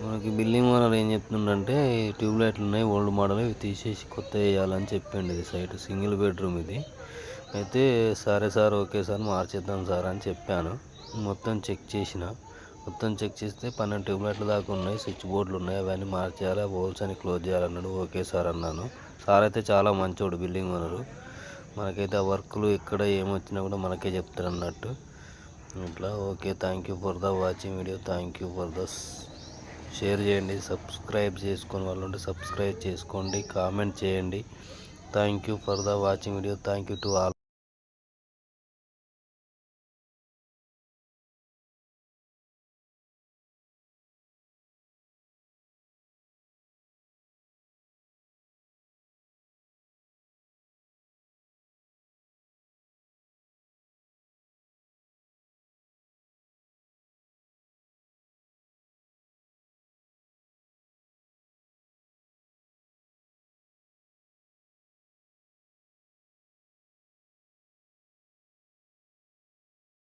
మనకి building owner ఏం చెప్తుండంటే tube లైట్లు ఉన్నాయి ఓల్డ్ మోడల్, ఇవి తీసేసి కొత్త వేయాలని చెప్పిండు. ఇది సైట్ సింగిల్ బెడ్రూమ్ ఇది. అయితే సరే సార్, ఓకే సార్, మార్చేద్దాం సార్ అని చెప్పాను. మొత్తం చెక్ చేసిన, మొత్తం చెక్ చేస్తే 12 ట్యూబ్ లైట్లు దాకా ఉన్నాయి, స్విచ్ బోర్డులు ఉన్నాయి, అవన్నీ మార్చేయాలి, హోల్స్ అని క్లోజ్ చేయాలన్నాడు. ఓకే సార్ అన్నాను. సార్ అయితే చాలా మంచోడు బిల్డింగ్ ఓనరు. మనకైతే ఆ వర్క్లు ఎక్కడ ఏమొచ్చినా కూడా మనకే చెప్తారు అన్నట్టు. ఇట్లా okay. Thank you for the watching video. Thank you for the share చేయండి, సబ్స్క్రైబ్ చేసుకుని వాళ్ళు ఉంటే సబ్స్క్రైబ్ చేసుకోండి, కామెంట్ చేయండి. Thank you for the watching video. Thank you to all.